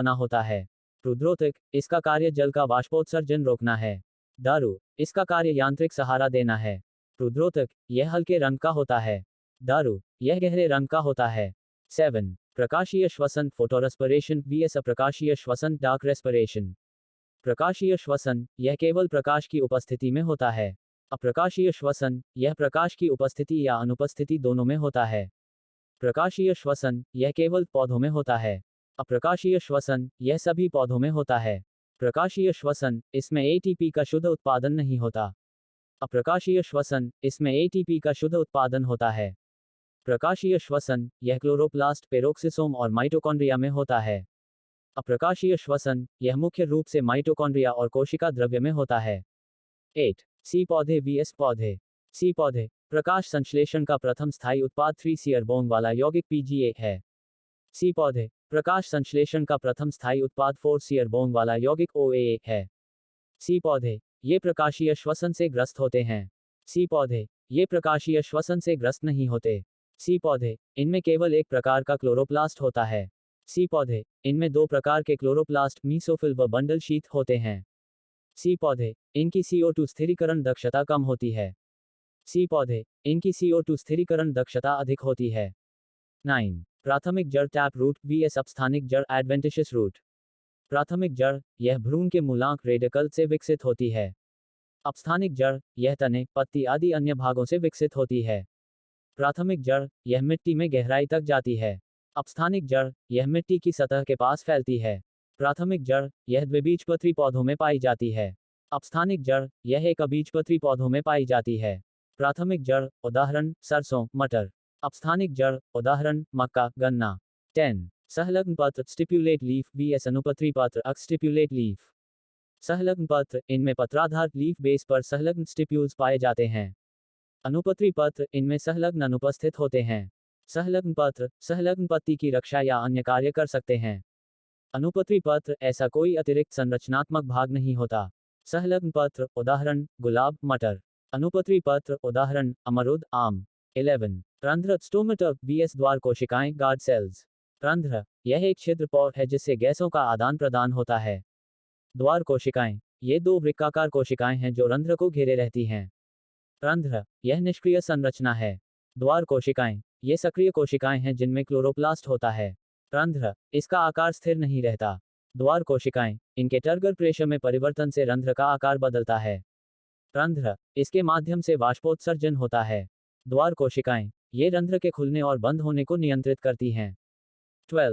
बना होता है। रुद्रोतक, इसका कार्य जल का वाष्पोत्सर्जन रोकना है। दारू, इसका कार्य यांत्रिक सहारा देना है। रुद्रोतक, यह हल्के रंग का होता है। दारू, यह गहरे रंग का होता है। 7. प्रकाशीय श्वसन फोटोरेस्पिरेशन vs अप्रकाशीय श्वसन डार्क रेस्पिरेशन। प्रकाशीय श्वसन, यह केवल प्रकाश की उपस्थिति में होता है। अप्रकाशीय श्वसन, यह प्रकाश की उपस्थिति या अनुपस्थिति दोनों में होता है। प्रकाशीय श्वसन, यह केवल पौधों में होता है। अप्रकाशीय श्वसन, यह सभी पौधों में होता है। प्रकाशीय श्वसन, इसमें एटीपी का शुद्ध उत्पादन नहीं होता। अप्रकाशीय श्वसन, इसमें एटीपी का शुद्ध उत्पादन होता है। प्रकाशीय श्वसन, यह क्लोरोप्लास्ट, पेरोक्सिसोम और माइटोकॉन्ड्रिया में होता है। अप्रकाशीय श्वसन, यह मुख्य रूप से माइटोकॉन्ड्रिया और कोशिका द्रव्य में होता है। 8. सी पौधे vs पौधे। सी पौधे, प्रकाश संश्लेषण का प्रथम स्थायी उत्पाद 3 सियर बोंग वाला यौगिक PGA है। सी पौधे, प्रकाश संश्लेषण का प्रथम स्थायी उत्पाद 4 सियर बोंग वाला यौगिक OAA है। सी पौधे, ये प्रकाशीय श्वसन से ग्रस्त होते हैं। सी पौधे, ये प्रकाशीय श्वसन से ग्रस्त नहीं होते। सी पौधे, इनमें केवल एक प्रकार का क्लोरोप्लास्ट होता है। सी पौधे, इनमें दो प्रकार के क्लोरोप्लास्ट मीसोफिल व बंडल शीथ होते हैं। सी पौधे, इनकी CO2 स्थिरीकरण दक्षता कम होती है। सी पौधे, इनकी CO2 स्थिरीकरण दक्षता अधिक होती है। 9. प्राथमिक जड़ टैप रूट vs अपस्थानिक जड़ एडवेंटिशियस रूट। प्राथमिक जड़, यह भ्रूण के मूलांक रेडिकल से विकसित होती है। अपस्थानिक जड़, यह तने, पत्ती आदि अन्य भागों से विकसित होती है। प्राथमिक जड़, यह मिट्टी में गहराई तक जाती है। अपस्थानिक जड़, यह मिट्टी की सतह के पास फैलती है। प्राथमिक जड़, यह द्विबीजपत्री पौधों में पाई जाती है। अपस्थानिक जड़, यह एकबीजपत्री पौधों में पाई जाती है। प्राथमिक जड़, उदाहरण सरसों, मटर। अपस्थानिक जड़, उदाहरण मक्का, गन्ना। 10. सहलग्न पत्र स्टिप्यूलेट लीफ vs अनुपत्री पत्र अक्ष स्टिप्यूलेट लीफ। सहलग्न पत्र, इनमें पत्राधार लीफ बेस पर संलग्न स्टिप्यूल्स पाए जाते हैं। अनुपत्री पत्र, इनमें संलग्न अनुपस्थित होते हैं। संलग्न पत्र, संलग्न पत्ती की रक्षा या अन्य कार्य कर सकते हैं। अनुपत्री पत्र, ऐसा कोई अतिरिक्त संरचनात्मक भाग नहीं होता। संलग्न पत्र, उदाहरण गुलाब, मटर। अनुपत्री पत्र, उदाहरण अमरूद, आम। 11. रंध्र स्टोमेटा vs द्वार कोशिकाएं गार्ड सेल्स। रंध्र, यह एक छिद्र पोर है जिससे गैसों का आदान प्रदान होता है। द्वार कोशिकाएं, ये दो वृक्काकार कोशिकाएं हैं जो रंध्र को घेरे रहती हैं। रंध्र, यह निष्क्रिय संरचना है। द्वार कोशिकाएं, ये सक्रिय कोशिकाएं हैं जिनमें क्लोरोप्लास्ट होता है। रंध्र, इसका आकार स्थिर नहीं रहता। द्वार कोशिकाएं, इनके टर्गर प्रेशर में परिवर्तन से रंध्र का आकार बदलता है। रंध्र, इसके माध्यम से वाष्पोत्सर्जन होता है। द्वार कोशिकाएं, ये रंध्र के खुलने और बंद होने को नियंत्रित करती हैं। 12.